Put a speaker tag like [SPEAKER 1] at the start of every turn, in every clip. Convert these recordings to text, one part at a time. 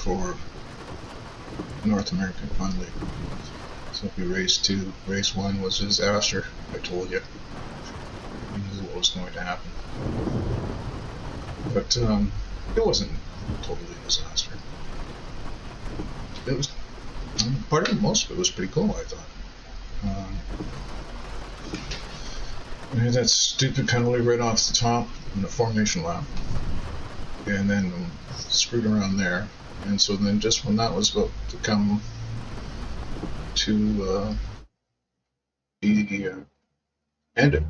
[SPEAKER 1] GT4 North American Fun League. So if you race 2, race 1 was a disaster. I told you. I knew what was going to happen. But it wasn't totally a disaster. It was most of it was pretty cool, I thought. We had that stupid penalty right off the top in the formation lap, and then screwed around there. And so then just when that was about to come to be ended,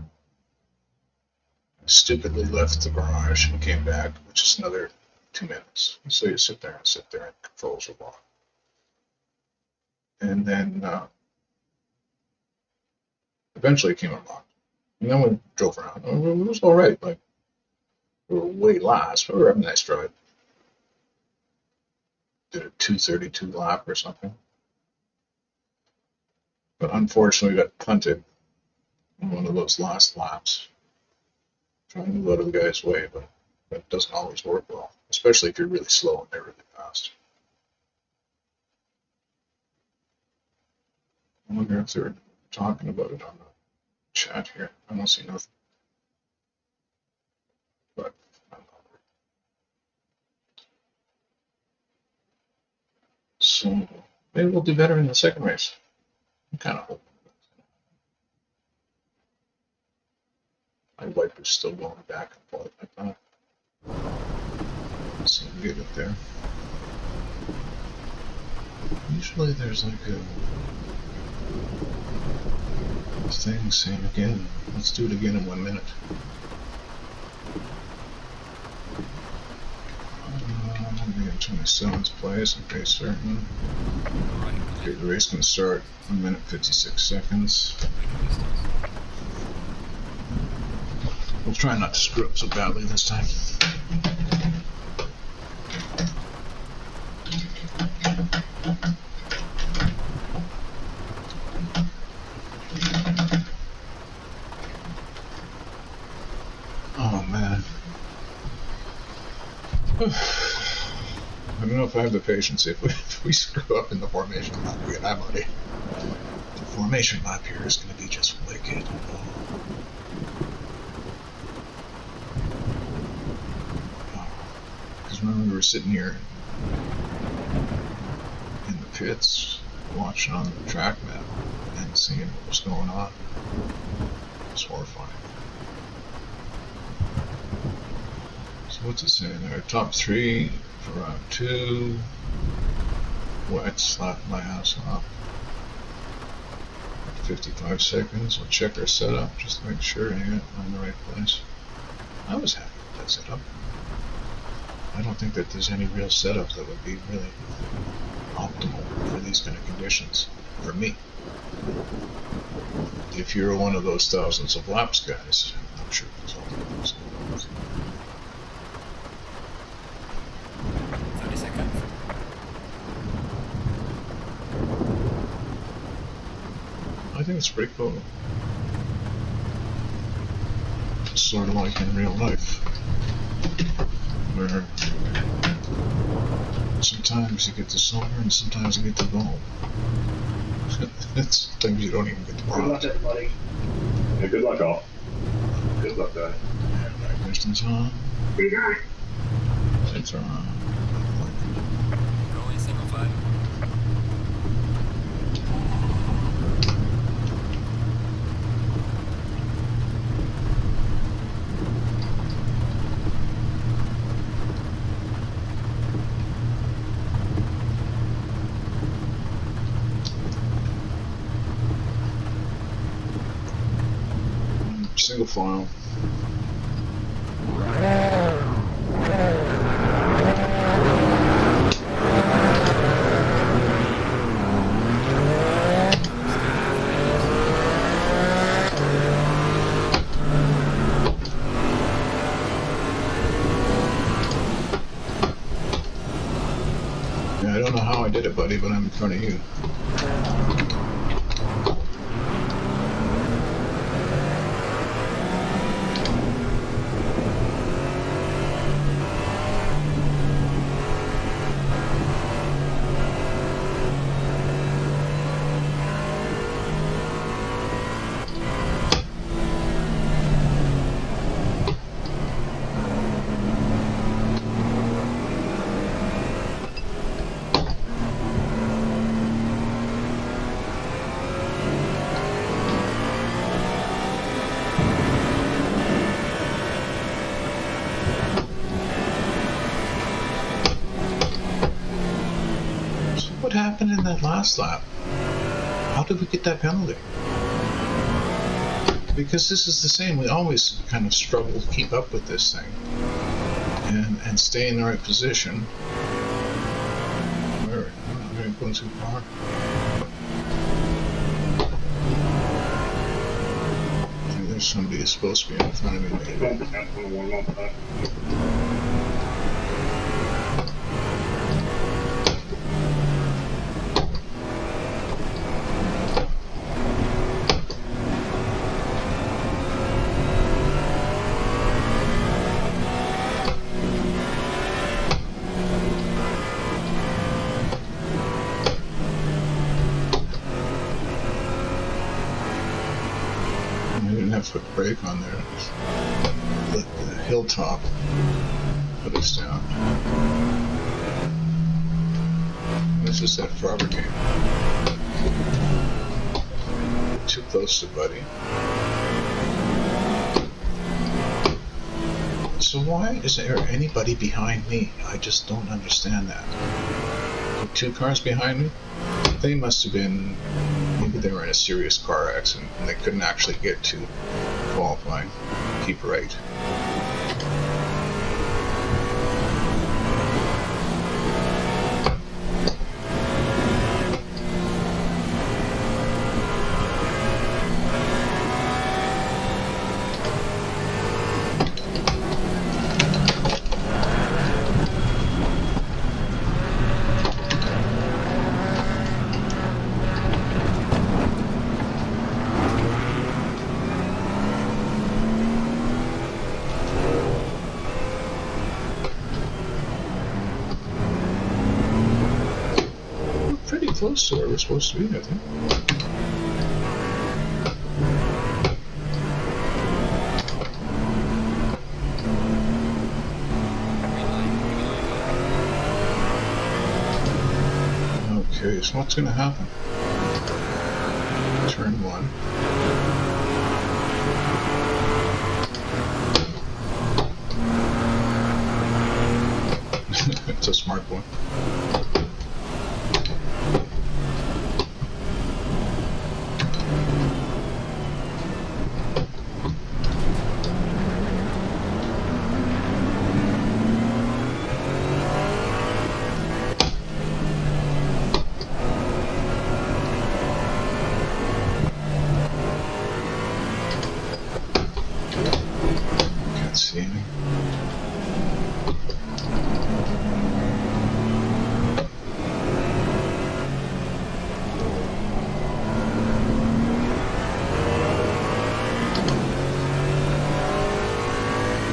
[SPEAKER 1] I stupidly left the garage and came back, which is another 2 minutes. So you sit there and controls are locked. And then eventually it came unlocked. And then we drove around. It was all right. Like, we were way last, but we were having a nice drive. Did a 2:32 lap or something. But unfortunately, we got punted in one of those last laps. Trying to move out of the guy's way, but that doesn't always work well, especially if you're really slow and they're really fast. I wonder if they're talking about it on the chat here. I don't see nothing. But I'm not worried. So maybe we'll do better in the second race. I'm kind of hoping. My wiper's still going back and forth like that. So we get it there. Usually there's like a thing saying again, let's do it again in 1 minute. I'm going to 27th place and race certain. Okay, the race can start 1 minute 56 seconds. We'll try not to screw up so badly this time. Oh man. I don't know if I have the patience. If we screw up in the formation lap again, I'm already. The formation lap here is going to be just wicked. When we were sitting here in the pits watching on the track map and seeing what was going on, it was horrifying. So what's it saying there? Top 3 for round 2. Wet slapped my ass off. 55 seconds. We'll check our setup just to make sure I'm in the right place. I was happy with that setup. I don't think that there's any real setup that would be really optimal for these kind of conditions, for me. If you're one of those thousands of laps guys, I'm sure there's all those.
[SPEAKER 2] 30 seconds.
[SPEAKER 1] I think it's pretty cool. It's sort of like in real life. Where sometimes you get the silver and sometimes you get the gold. Sometimes you don't even get the bronze.
[SPEAKER 3] Good luck, everybody.
[SPEAKER 4] Yeah, good luck, all. Good luck, guys.
[SPEAKER 1] Questions on?
[SPEAKER 3] Good night.
[SPEAKER 1] Lights are on.
[SPEAKER 2] Going single file.
[SPEAKER 1] Single file. Yeah, I don't know how I did it, buddy, but I'm in front of you. What happened in that last lap? How did we get that penalty? Because this is the same. We always kind of struggle to keep up with this thing and stay in the right position. Where am I going too far? I think there's somebody who's supposed to be in front of me. Maybe. Put a brake on there. Let the hilltop put us down. This is that Frogger game. Too close to Buddy. So why is there anybody behind me? I just don't understand that. The two cars behind me? They must have been, maybe they were in a serious car accident and they couldn't actually get to qualifying. Keep right. Close to where we're supposed to be, I think. Okay, so what's going to happen? Turn 1. It's a smart one.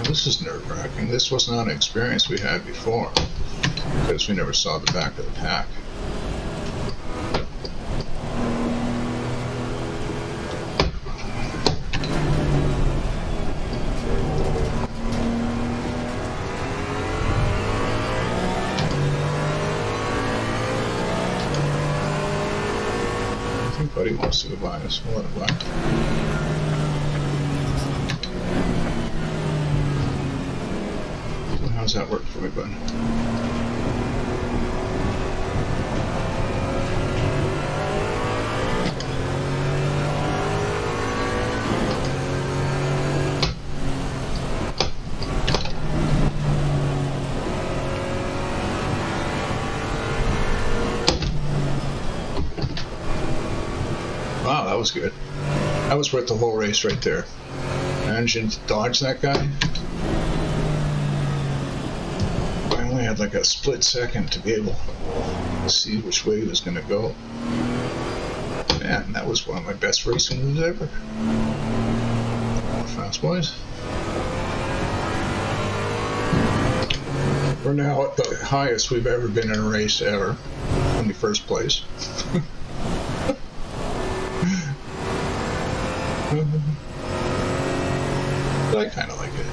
[SPEAKER 1] This is nerve-wracking. This was not an experience we had before because we never saw the back of the pack. I think Buddy wants to go by us. We'll let him by. How's that work for me, bud? Wow, that was good. That was worth the whole race right there. Managing to dodge that guy. I had like a split second to be able to see which way he was going to go. Man, that was one of my best racing moves ever. Fast boys. We're now at the highest we've ever been in a race ever. 21st place. But I kind of like it.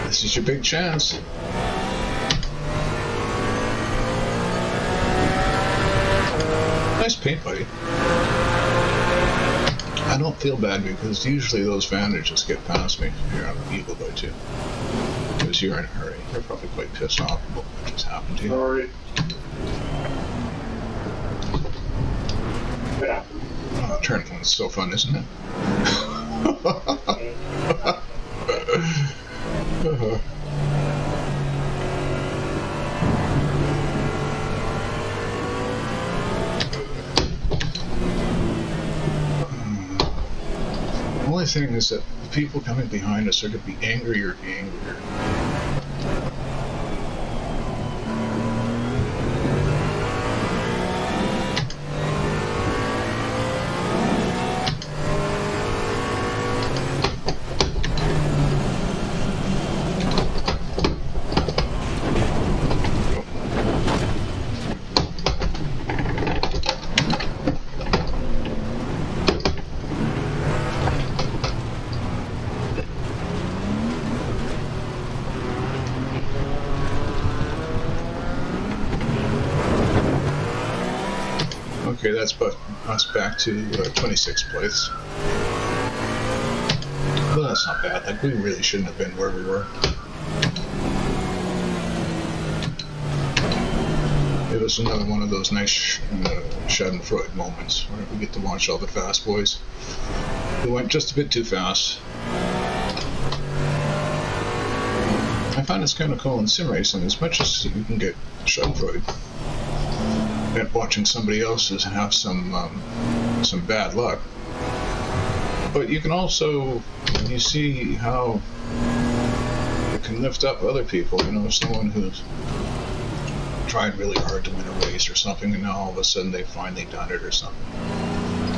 [SPEAKER 1] This is your big chance. nice paint, buddy. I don't feel bad because usually those Vandals just get past me if you're on a Eagle by 2. Because you're in a hurry. You're probably quite pissed off about what just happened to you.
[SPEAKER 4] Sorry. Yeah.
[SPEAKER 1] Oh, turning one's so fun, isn't it? The only thing is that the people coming behind us are going to be angrier and angrier. Okay, that's us back to 26th place. Well, that's not bad. Like, we really shouldn't have been where we were. It was another one of those nice Schadenfreude moments where we get to watch all the fast boys. We went just a bit too fast. I find it's kind of cool in sim racing, as much as you can get Schadenfreude at watching somebody else's have some bad luck. But you can also, you see how it can lift up other people. You know, someone who's tried really hard to win a race or something, and now all of a sudden they've finally done it or something.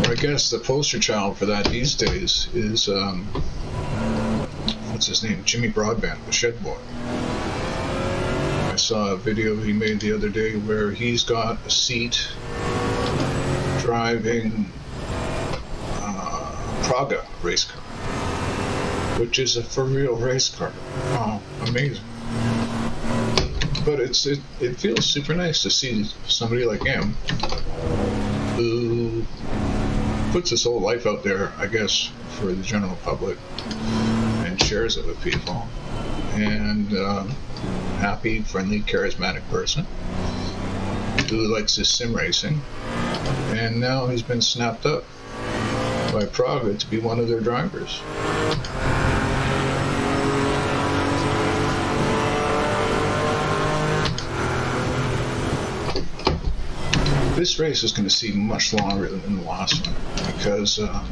[SPEAKER 1] Or I guess the poster child for that these days is, what's his name? Jimmy Broadbent, the Shed Boy. I saw a video he made the other day where he's got a seat driving Praga race car, which is a for real race car. Oh, amazing. But it feels super nice to see somebody like him who puts his whole life out there, I guess, for the general public and shares it with people. And happy, friendly, charismatic person who likes his sim racing. And now he's been snapped up by Praga to be one of their drivers. This race is going to seem much longer than the last one because I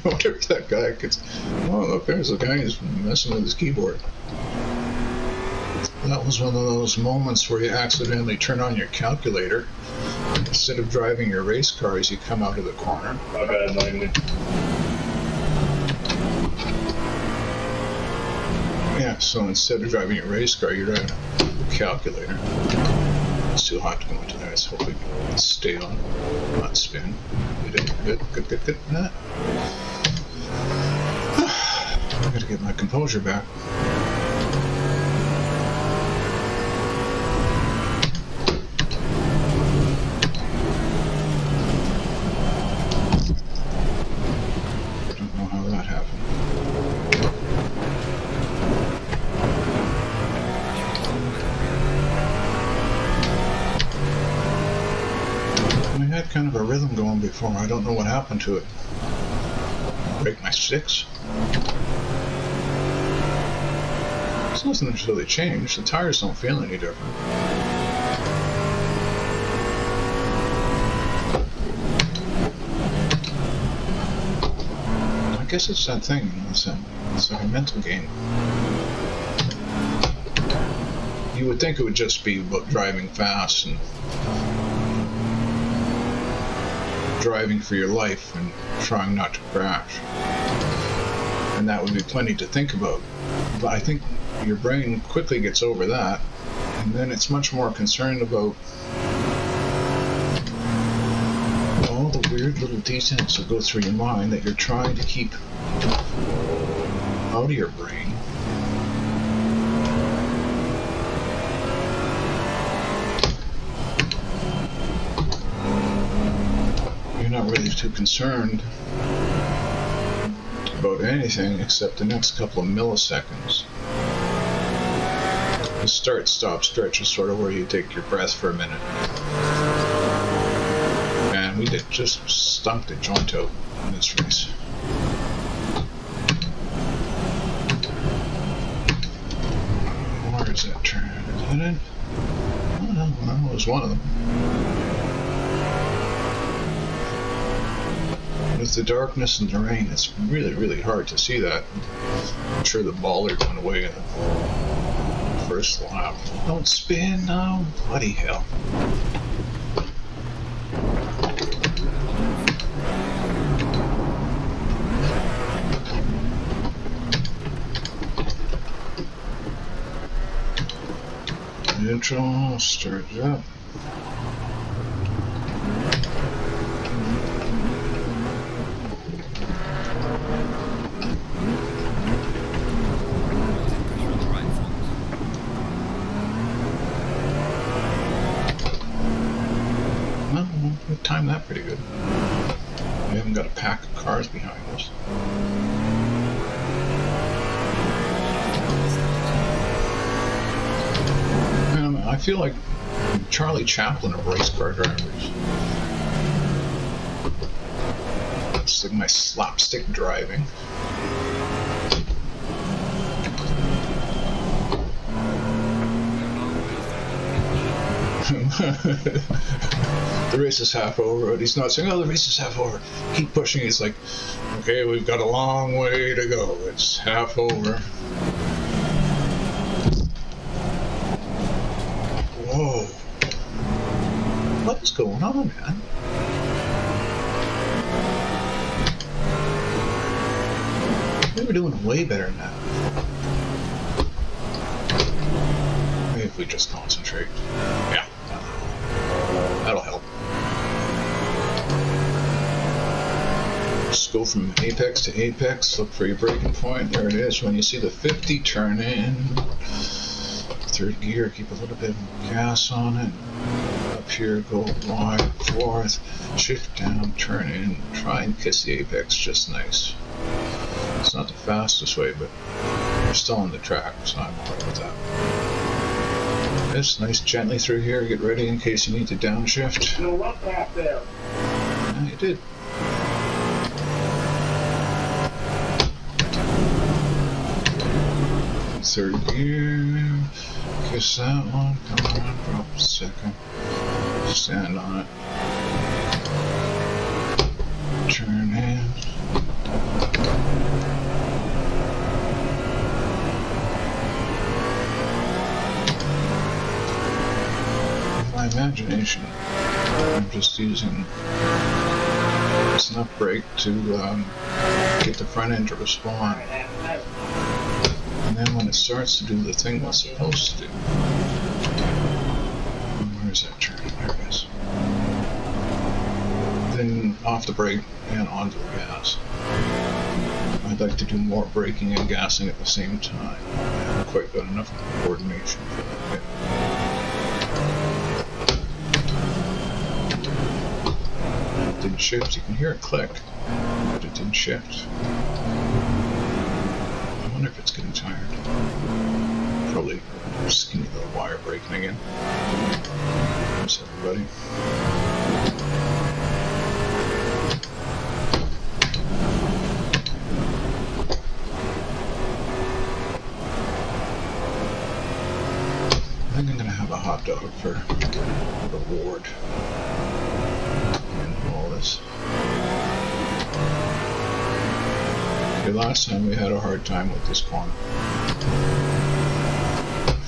[SPEAKER 1] wonder if that guy gets... Oh, look, there's a guy who's messing with his keyboard. That was one of those moments where you accidentally turn on your calculator. Instead of driving your race car as you come out of the corner.
[SPEAKER 4] My bad, Langley.
[SPEAKER 1] Yeah, so instead of driving your race car, you're driving a calculator. It's too hot to go into there. Let's hope we can stay on, not spin. Good. Nah. I gotta get my composure back. I don't know how that happened. I had kind of a rhythm going before. I don't know what happened to it. Break my sticks. There's nothing that's really changed. The tires don't feel any different. I guess it's that thing, you know, it's like a mental game. You would think it would just be about driving fast and driving for your life and trying not to crash. And that would be plenty to think about. But I think your brain quickly gets over that, and then it's much more concerned about all the weird little details that go through your mind that you're trying to keep out of your brain. You're not really too concerned about anything except the next couple of milliseconds. The start-stop stretch is sort of where you take your breath for a minute. And we did just stunk the joint out in this race. Where is that turn? Is that it? Oh, no, that was one of them. With the darkness and the rain, it's really, really hard to see that. I'm sure the bollard went away in the first lap. Don't spin now. Bloody hell. Intro, start it up. We timed that pretty good. We haven't got a pack of cars behind us. I feel like Charlie Chaplin of race car drivers. It's like my slapstick driving. The race is half over, but he's not saying, oh, the race is half over. Keep pushing. He's like, okay, we've got a long way to go. It's half over. Whoa. What is going on, man? We were doing way better than that. Maybe if we just concentrate. Yeah. That'll help. Just go from apex to apex, look for your braking point. There it is. When you see the 50, turn in. Third gear, keep a little bit of gas on it. Up here, go wide, fourth, shift down, turn in, try and kiss the apex just nice. It's not the fastest way, but we're still on the track, so I'm alright with that. This nice gently through here, get ready in case you need to downshift.
[SPEAKER 4] No rough back there.
[SPEAKER 1] Yeah, you did. Third gear, kiss that one, come on, drop a second, stand on it, turn in. My imagination, I'm just using snuff brake to get the front end to respond. And then when it starts to do the thing it's supposed to do, where's that turn? There it is. Then off the brake and onto the gas. I'd like to do more braking and gassing at the same time. I haven't quite got enough coordination for that yet. It didn't shift. You can hear it click, but it didn't shift. I wonder if it's getting tired. Probably skinny little wire braking again. Thanks everybody. I think I'm gonna have a hot dog for reward and all this. Okay, last time we had a hard time with this corner.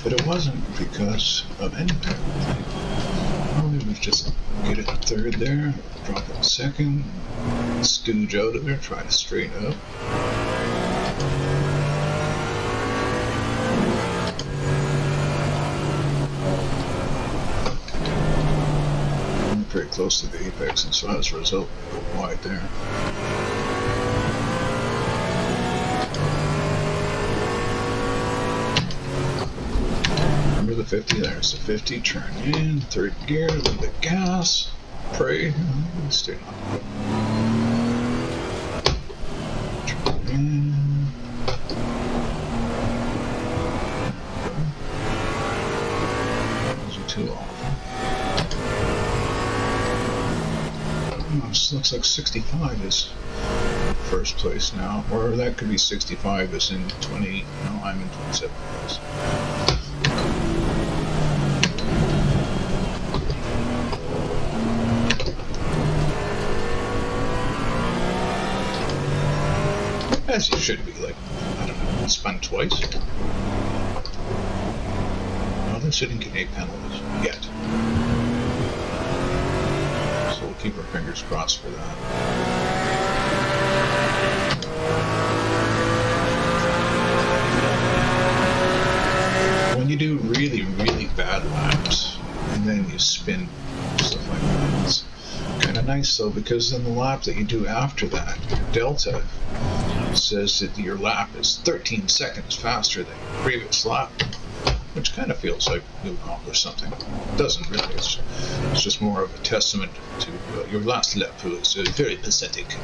[SPEAKER 1] But it wasn't because of anything. Normally we just get it third there, drop it second, scooge out of there, try to straighten up. I'm pretty close to the apex, and so as a result, I go wide there. The 50, there's the 50, turn in, third gear, a little bit gas, pray, stay on. Turn in. Wasn't too awful. Oh, this looks like 65 is first place now, or that could be 65 is in 20, no, I'm in 27 place. As you should be, like, I don't know, spun twice. No, they're sitting in 8 penalties yet. So we'll keep our fingers crossed for that. When you do really, really bad laps, and then you spin, stuff like that, it's kind of nice though, because in the lap that you do after that, your delta says that your lap is 13 seconds faster than your previous lap, which kind of feels like you accomplished something. It doesn't really. It's just more of a testament to your last lap was very pathetic,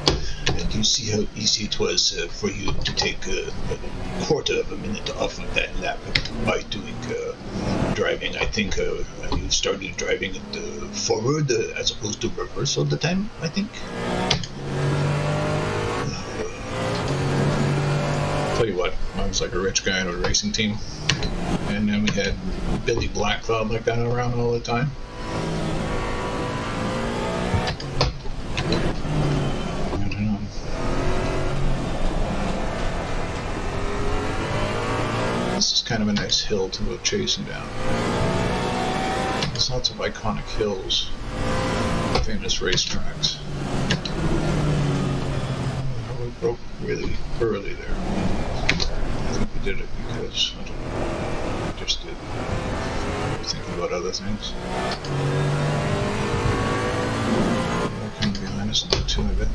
[SPEAKER 1] and you see how easy it was for you to take a quarter of a minute off of that lap by doing driving. I think you started driving it forward as opposed to reverse all the time, I think. Tell you what, I was like a rich guy in a racing team, and then we had Billy Blackcloud like that around all the time. I don't know. This is kind of a nice hill to go chasing down. There's lots of iconic hills, famous racetracks. We broke really early there. I think we did it because, I don't know, we just did. We were thinking about other things. They're coming behind us, not too of it.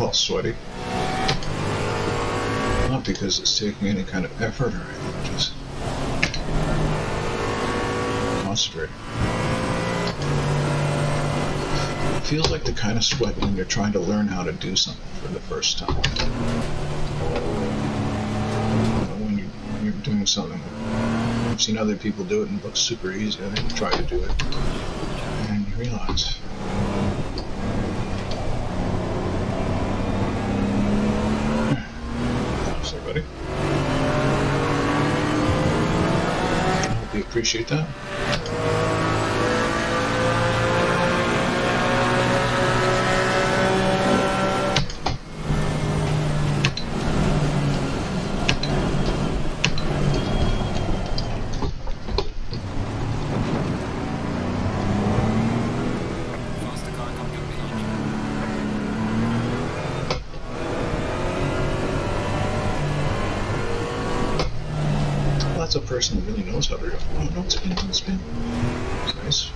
[SPEAKER 1] All sweaty. Not because it's taking any kind of effort or anything, just concentrating. It feels like the kind of sweat when you're trying to learn how to do something for the first time. When you're doing something, I've seen other people do it and it looks super easy, and then you try to do it, and you realize, everybody. I hope you appreciate that. That's a person who really knows how to do it. Oh, don't spin, don't spin. It's nice.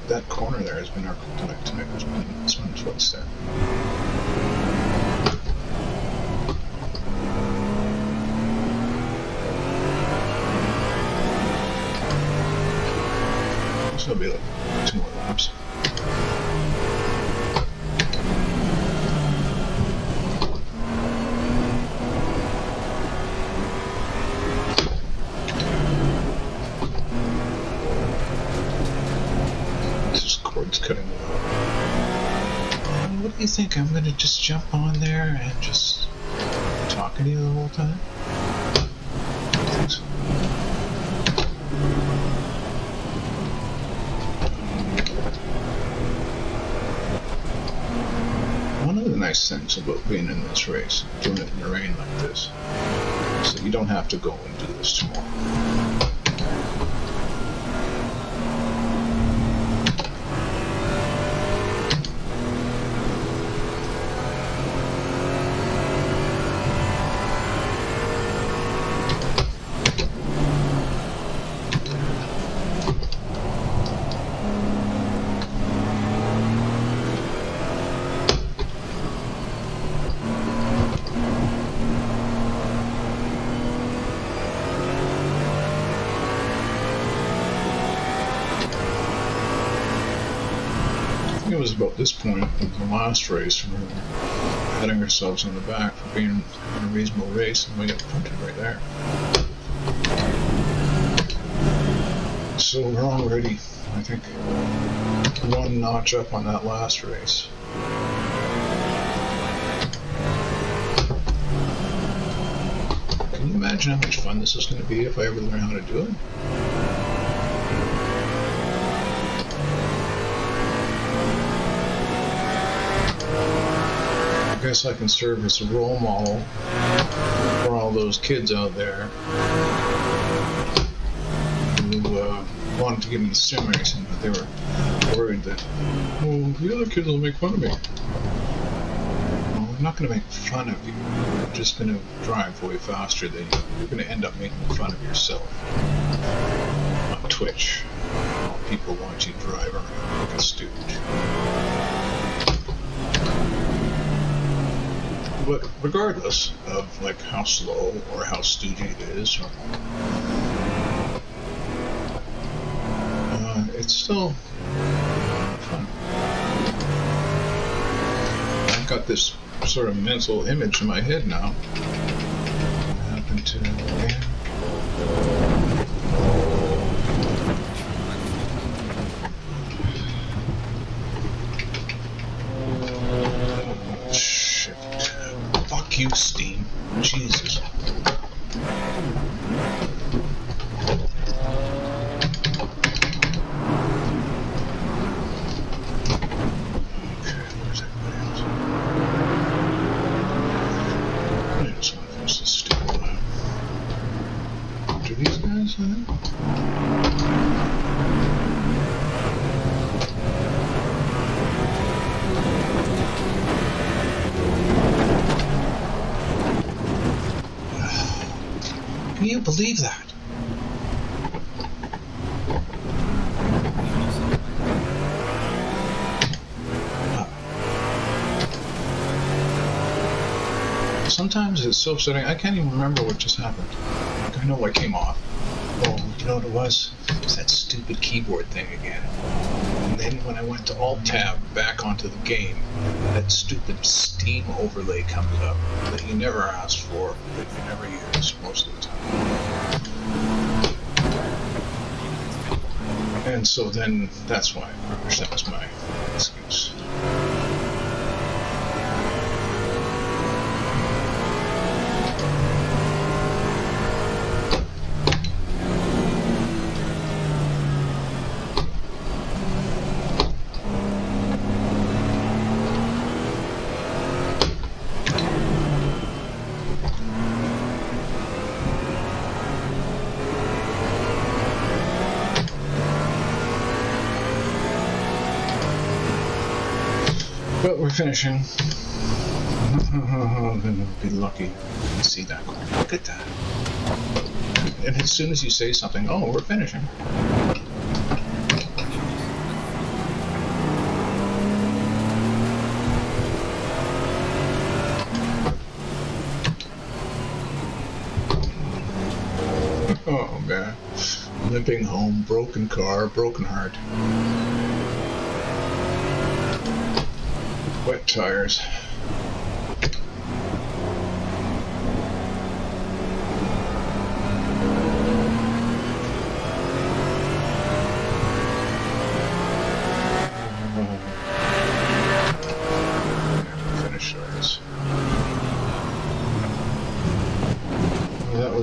[SPEAKER 1] That corner there has been our kryptonite tonight. There's been spin twice there. So it'll be like 2 more laps. towards cutting it out. What do you think? I'm gonna just jump on there and just talking to you the whole time? I think so. One of the nice things about being in this race, doing it in the rain like this, is that you don't have to go and do this tomorrow. It was about this point of the last race we were patting ourselves on the back for being in a reasonable race, and we got punted right there. So we're already, I think, one notch up on that last race. Can you imagine how much fun this is going to be if I ever learn how to do it? I guess I can serve as a role model for all those kids out there who wanted to give me sim racing, but they were worried that, oh, the other kids will make fun of me. Well, I'm not going to make fun of you. I'm just going to drive way faster than you. You're going to end up making fun of yourself on Twitch. All people want you to drive around like a stooge. But regardless of like how slow or how stoogey it is, it's still fun. I've got this sort of mental image in my head now. What happened to again? You, Steam. Jesus. Okay, where's everybody else? I just want to finish this stupid lap. Do these guys have? Can you believe that? Sometimes it's so upsetting, I can't even remember what just happened. Like, I know I came off. Oh, you know what it was? It was that stupid keyboard thing again. And then when I went to Alt-Tab back onto the game, that stupid Steam overlay comes up that you never asked for, that you never use most of the time. And so then that's why I crashed. That was my excuse. But we're finishing. Then we'll be lucky to see that. Look at that. And as soon as you say something, oh, we're finishing. Oh, man. Limping home, broken car, broken heart. Wet tires.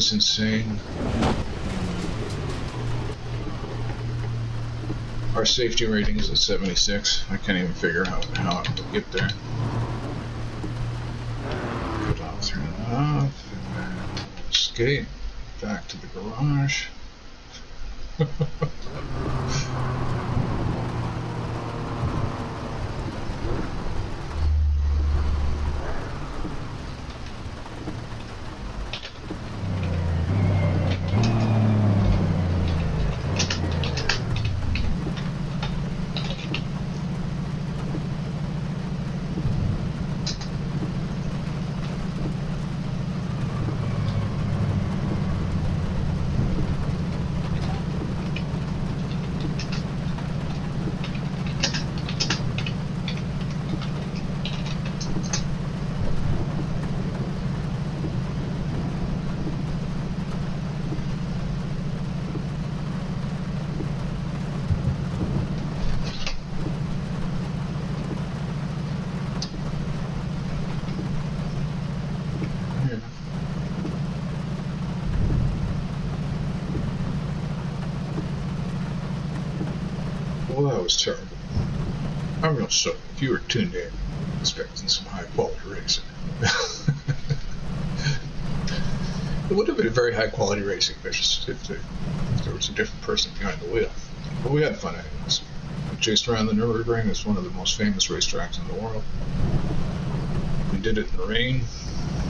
[SPEAKER 1] was insane. Our safety rating is at 76. I can't even figure out how it would get there. Cut off, turn it off, and then escape back to the garage. Well, that was terrible. I'm real sorry if you were tuned in expecting some high quality racing. It would have been a very high quality racing if there was a different person behind the wheel. But we had fun anyways. We chased around the Nurburgring. It's one of the most famous racetracks in the world. We did it in the rain.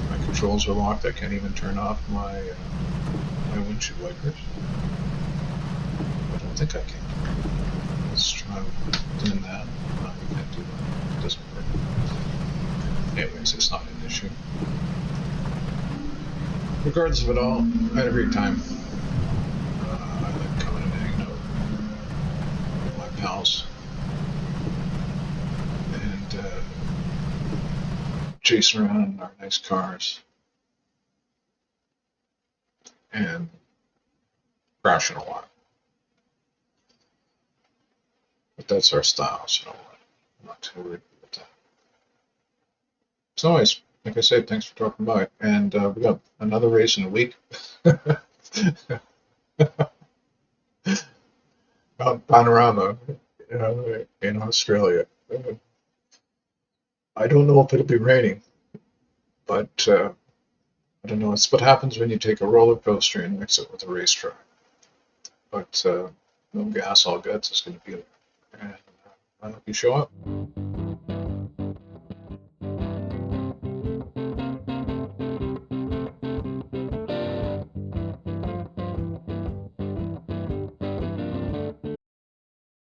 [SPEAKER 1] My controls are locked. I can't even turn off my windshield wipers. I don't think I can. Let's try doing that. No, we can't do that. It doesn't work. Anyways, it's not an issue. Regardless of it all, I had a great time. I like coming and hanging out with my pals and chasing around in our nice cars and crashing a lot. But that's our style, so I'm not too worried about that. So anyways, like I said, thanks for dropping by. And we got another race in a week. Panorama in Australia. I don't know if it'll be raining, but I don't know. It's what happens when you take a roller coaster and mix it with a racetrack. But no gas, all guts is going to be it. And I hope you show up.